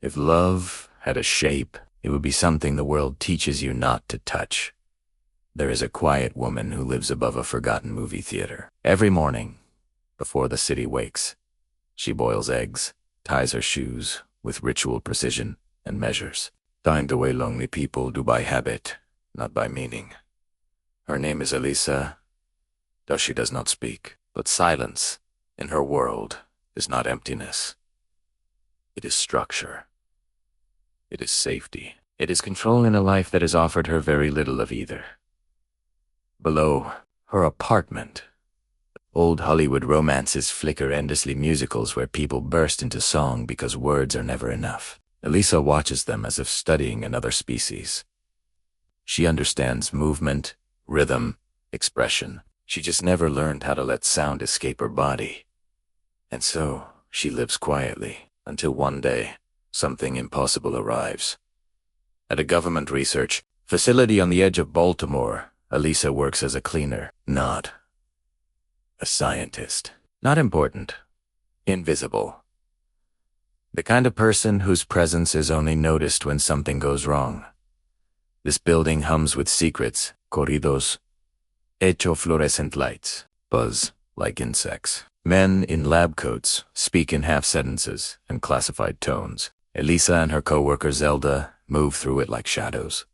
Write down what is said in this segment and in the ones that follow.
If love had a shape, it would be something the world teaches you not to touch. There is a quiet woman who lives above a forgotten movie theater. Every morning, before the city wakes, she boils eggs, ties her shoes with ritual precision, and measures. Time the way lonely people do by habit, not by meaning. Her name is Elisa, though she does not speak. But silence, in her world, is not emptiness. It is structure. It is safety. It is control in a life that has offered her very little of either. Below, her apartment. Old Hollywood romances flicker endlessly, musicals where people burst into song because words are never enough. Elisa watches them as if studying another species. She understands movement, rhythm, expression. She just never learned how to let sound escape her body. And so, she lives quietly, until one day, something impossible arrives. At a government research facility on the edge of Baltimore, Elisa works as a cleaner, not a scientist. Not important. Invisible. The kind of person whose presence is only noticed when something goes wrong. This building hums with secrets, corridos, hecho fluorescent lights, buzz like insects. Men in lab coats speak in half-sentences and classified tones. Elisa and her co-worker Zelda move through it like shadows.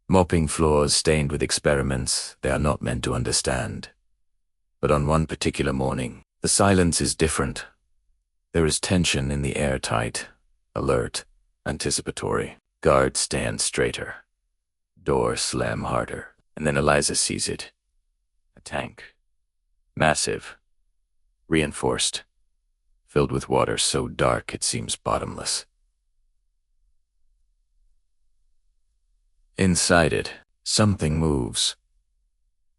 Mopping floors stained with experiments they are not meant to understand. But on one particular morning, the silence is different. There is tension in the air, tight, alert, anticipatory. Guards stand straighter. Doors slam harder. And then Eliza sees it. A tank. Massive. Reinforced. Filled with water so dark it seems bottomless. Inside it, something moves.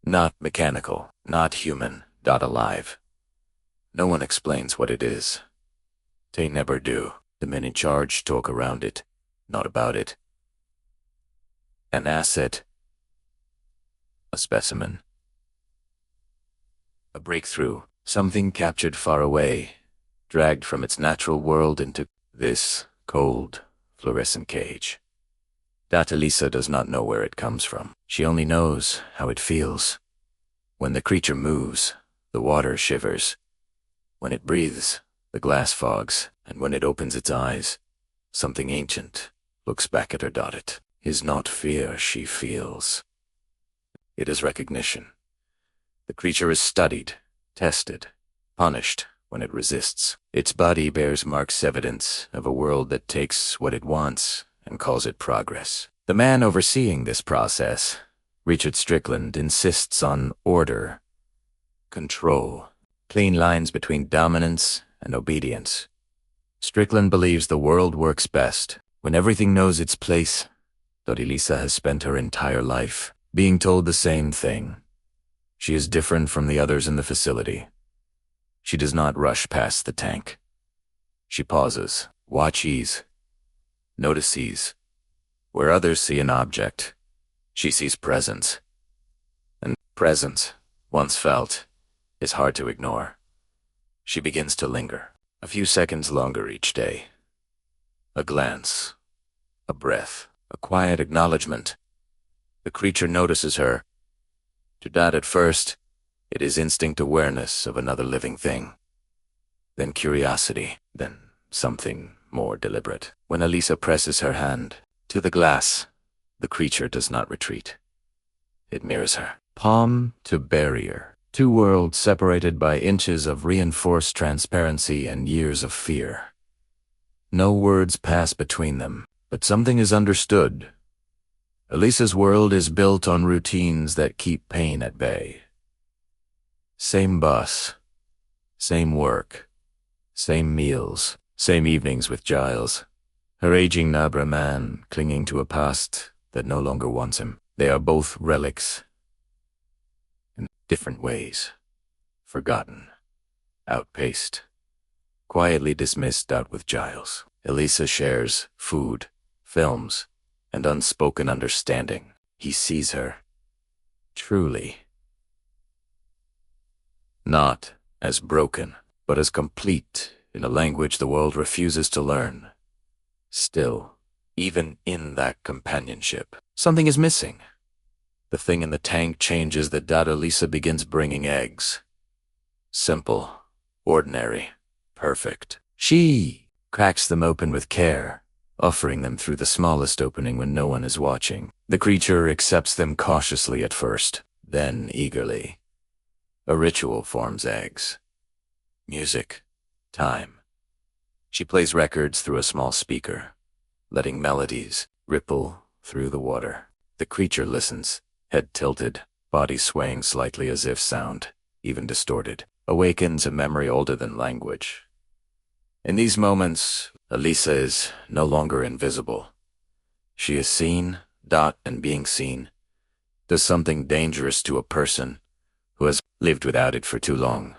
Not mechanical, not human, not alive. No one explains what it is. They never do. The men in charge talk around it, not about it. An asset. A specimen. A breakthrough. Something captured far away, dragged from its natural world into this cold, fluorescent cage. That Elisa does not know where it comes from. She only knows how it feels. When the creature moves, the water shivers. When it breathes, the glass fogs, and when it opens its eyes, something ancient looks back at her. It is not fear she feels. It is recognition. The creature is studied, tested, punished when it resists. Its body bears marks, evidence of a world that takes what it wants and calls it progress. The man overseeing this process, Richard Strickland, insists on order, control, clean lines between dominance and obedience. Strickland believes the world works best when everything knows its place. Elisa has spent her entire life being told the same thing. She is different from the others in the facility. She does not rush past the tank. She pauses, watches, notices. Where others see an object, she sees presence. And presence, once felt, is hard to ignore. She begins to linger, a few seconds longer each day. A glance, a breath, a quiet acknowledgement. The creature notices her. To that at first, it is instinct awareness of another living thing. Then curiosity, then something more deliberate. When Elisa presses her hand to the glass, the creature does not retreat. It mirrors her. Palm to barrier. Two worlds separated by inches of reinforced transparency and years of fear. No words pass between them, but something is understood. Elisa's world is built on routines that keep pain at bay. Same bus, same work, same meals, same evenings with Giles, her aging Nabra man clinging to a past that no longer wants him. They are both relics, in different ways, forgotten, outpaced, quietly dismissed out with Giles. Elisa shares food, films, and unspoken understanding. He sees her, truly. Not as broken, but as complete in a language the world refuses to learn. Still, even in that companionship, something is missing. The thing in the tank changes the data. Lisa begins bringing eggs. Simple, ordinary, perfect. She cracks them open with care, offering them through the smallest opening when no one is watching. The creature accepts them cautiously at first, then eagerly. A ritual forms eggs. Music. Time. She plays records through a small speaker, letting melodies ripple through the water. The creature listens, head tilted, body swaying slightly as if sound, even distorted, awakens a memory older than language. In these moments, Elisa is no longer invisible. She is seen, and being seen does something dangerous to a person who has lived without it for too long.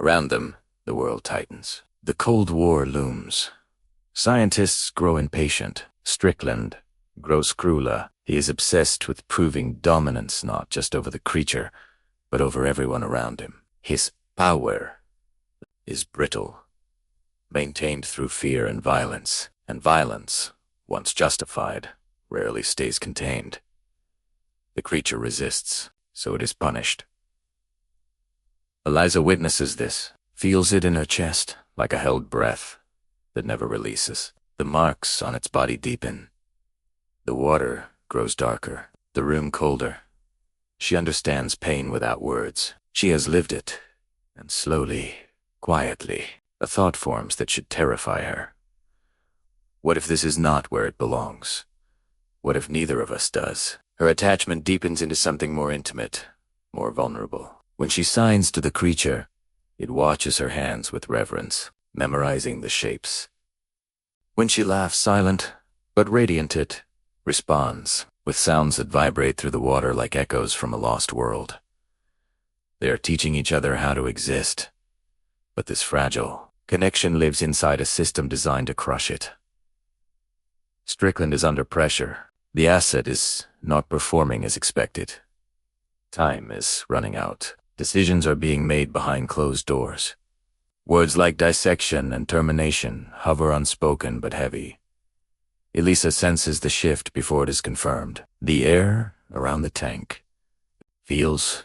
Around them, the world tightens. The Cold War looms. Scientists grow impatient. Strickland grows crueler. He is obsessed with proving dominance not just over the creature, but over everyone around him. His power is brittle, maintained through fear and violence once justified, rarely stays contained. The creature resists, so it is punished. Eliza witnesses this, feels it in her chest, like a held breath that never releases. The marks on its body deepen. The water grows darker, the room colder. She understands pain without words. She has lived it, and slowly, quietly, a thought forms that should terrify her. What if this is not where it belongs? What if neither of us does? Her attachment deepens into something more intimate, more vulnerable. When she signs to the creature, it watches her hands with reverence, memorizing the shapes. When she laughs silent, but radiant, it responds with sounds that vibrate through the water like echoes from a lost world. They are teaching each other how to exist, but this fragile connection lives inside a system designed to crush it. Strickland is under pressure. The asset is not performing as expected. Time is running out. Decisions are being made behind closed doors. Words like dissection and termination hover unspoken but heavy. Elisa senses the shift before it is confirmed. The air around the tank feels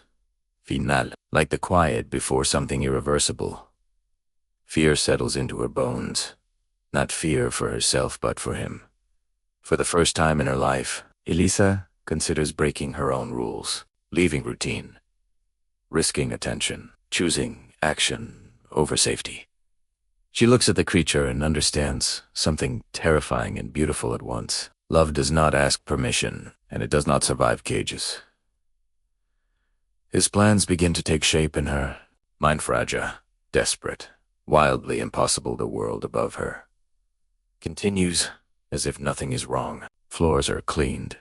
final, like the quiet before something irreversible. Fear settles into her bones, not fear for herself but for him. For the first time in her life, Elisa considers breaking her own rules, leaving routine, risking attention, choosing action over safety. She looks at the creature and understands something terrifying and beautiful at once. Love does not ask permission, and it does not survive cages. His plans begin to take shape in her, mind fragile, desperate, wildly impossible. The world above her continues as if nothing is wrong. Floors are cleaned.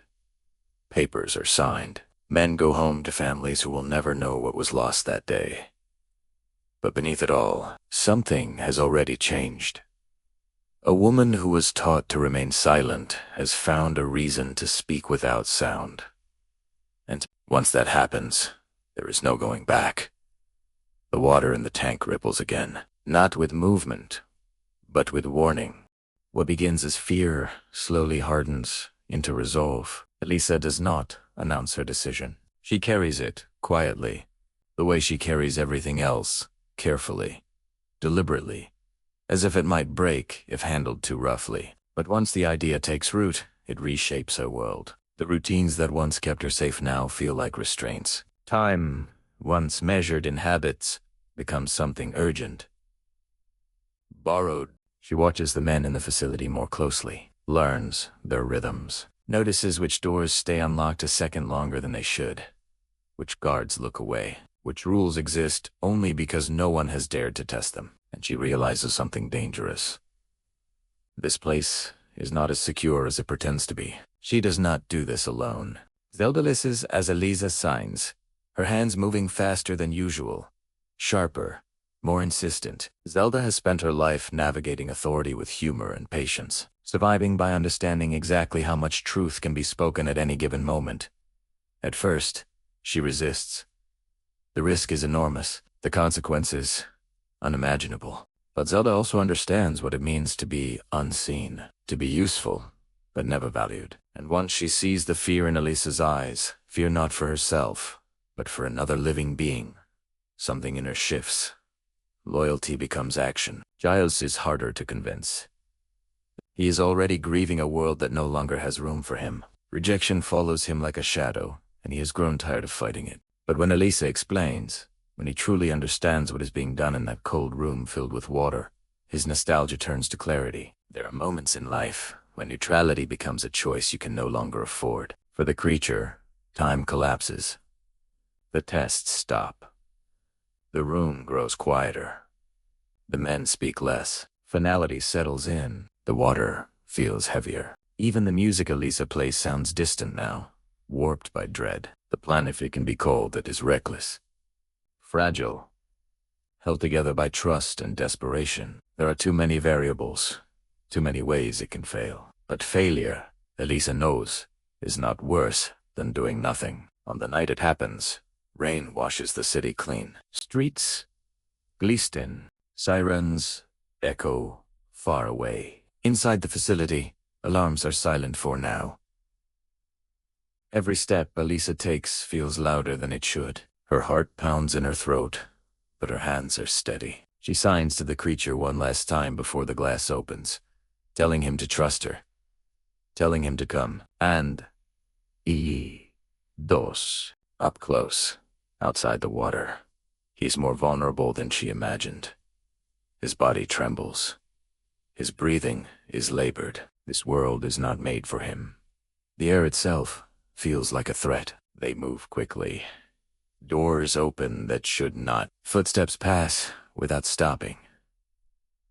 Papers are signed. Men go home to families who will never know what was lost that day. But beneath it all, something has already changed. A woman who was taught to remain silent has found a reason to speak without sound. And once that happens, there is no going back. The water in the tank ripples again, not with movement, but with warning. What begins as fear slowly hardens into resolve. Elisa does not announce her decision. She carries it quietly, the way she carries everything else, carefully, deliberately, as if it might break if handled too roughly. But once the idea takes root, it reshapes her world. The routines that once kept her safe now feel like restraints. Time, once measured in habits, becomes something urgent. Borrowed. She watches the men in the facility more closely, learns their rhythms, notices which doors stay unlocked a second longer than they should, which guards look away, which rules exist only because no one has dared to test them, and she realizes something dangerous. This place is not as secure as it pretends to be. She does not do this alone. Zelda listens as Elisa signs, her hands moving faster than usual, sharper, more insistent. Zelda has spent her life navigating authority with humor and patience, surviving by understanding exactly how much truth can be spoken at any given moment. At first, she resists. The risk is enormous, the consequences unimaginable. But Zelda also understands what it means to be unseen, to be useful, but never valued. And once she sees the fear in Elisa's eyes, fear not for herself, but for another living being, something in her shifts. Loyalty becomes action. Giles is harder to convince. He is already grieving a world that no longer has room for him. Rejection follows him like a shadow, and he has grown tired of fighting it. But when Elisa explains, when he truly understands what is being done in that cold room filled with water, his nostalgia turns to clarity. There are moments in life when neutrality becomes a choice you can no longer afford. For the creature, time collapses. The tests stop. The room grows quieter. The men speak less. Finality settles in. The water feels heavier. Even the music Elisa plays sounds distant now, warped by dread. The plan, if it can be called, that is reckless. Fragile. Held together by trust and desperation. There are too many variables, too many ways it can fail. But failure, Elisa knows, is not worse than doing nothing. On the night it happens, rain washes the city clean. Streets glisten, sirens echo far away. Inside the facility, alarms are silent for now. Every step Elisa takes feels louder than it should. Her heart pounds in her throat, but her hands are steady. She signs to the creature one last time before the glass opens, telling him to trust her, telling him to come. And dos. Up close, outside the water, he's more vulnerable than she imagined. His body trembles. His breathing is labored. This world is not made for him. The air itself feels like a threat. They move quickly. Doors open that should not. Footsteps pass without stopping.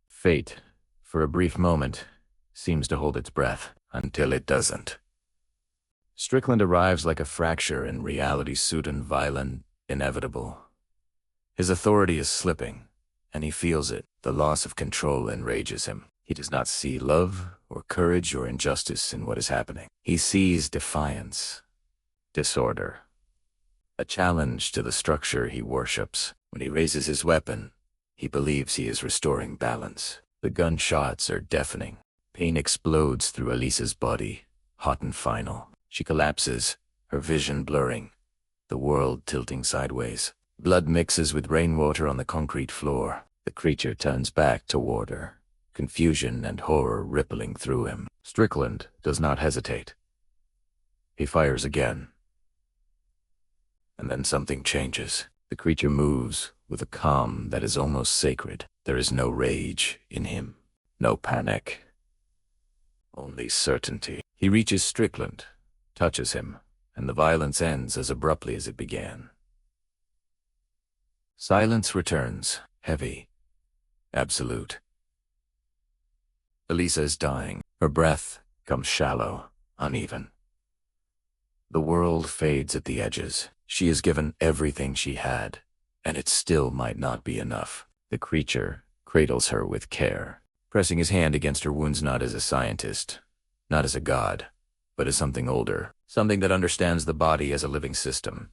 Fate, for a brief moment, seems to hold its breath until it doesn't. Strickland arrives like a fracture in reality, sudden, violent, inevitable. His authority is slipping, and he feels it. The loss of control enrages him. He does not see love or courage or injustice in what is happening. He sees defiance, disorder, a challenge to the structure he worships. When he raises his weapon, he believes he is restoring balance. The gunshots are deafening. Pain explodes through Elisa's body, hot and final. She collapses, her vision blurring, the world tilting sideways. Blood mixes with rainwater on the concrete floor. The creature turns back toward her, confusion and horror rippling through him. Strickland does not hesitate. He fires again. And then something changes. The creature moves with a calm that is almost sacred. There is no rage in him, no panic, only certainty. He reaches Strickland, touches him, and the violence ends as abruptly as it began. Silence returns, heavy, absolute. Elisa is dying. Her breath comes shallow, uneven. The world fades at the edges. She is given everything she had, and it still might not be enough. The creature cradles her with care, pressing his hand against her wounds not as a scientist, not as a god, but as something older, something that understands the body as a living system,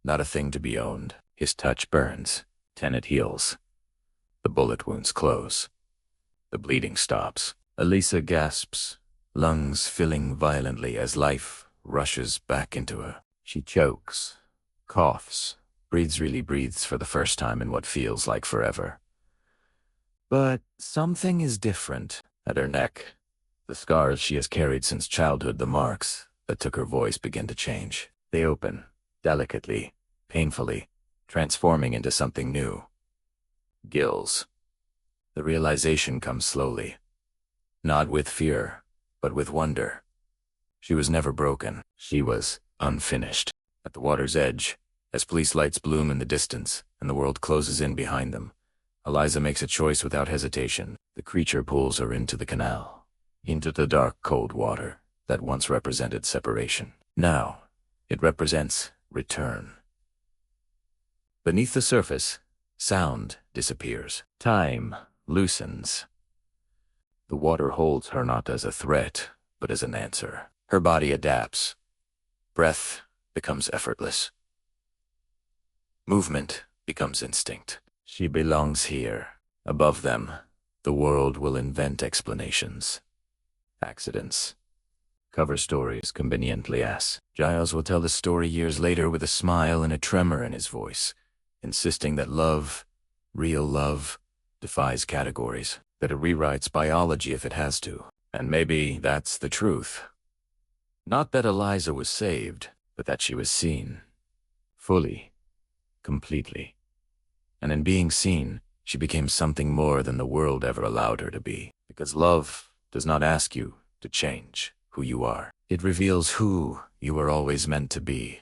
not a thing to be owned. His touch burns, then it heals. The bullet wounds close. The bleeding stops. Elisa gasps, lungs filling violently as life rushes back into her. She chokes, coughs, breathes for the first time in what feels like forever. But something is different. At her neck, the scars she has carried since childhood, the marks that took her voice, begin to change. They open, delicately, painfully, transforming into something new. Gills. The realization comes slowly. Not with fear, but with wonder. She was never broken. She was unfinished. At the water's edge, as police lights bloom in the distance and the world closes in behind them, Eliza makes a choice without hesitation. The creature pulls her into the canal, into the dark, cold water that once represented separation. Now, it represents return. Beneath the surface, sound disappears. Time loosens. The water holds her not as a threat, but as an answer. Her body adapts. Breath becomes effortless. Movement becomes instinct. She belongs here. Above them, The world will invent explanations. Accidents. Cover stories conveniently as. Giles will tell the story years later with a smile and a tremor in his voice, insisting that love, real love, defies categories, that it rewrites biology if it has to. And maybe that's the truth. Not that Eliza was saved, but that she was seen. Fully. Completely. And in being seen, she became something more than the world ever allowed her to be. Because love does not ask you to change who you are. It reveals who you were always meant to be.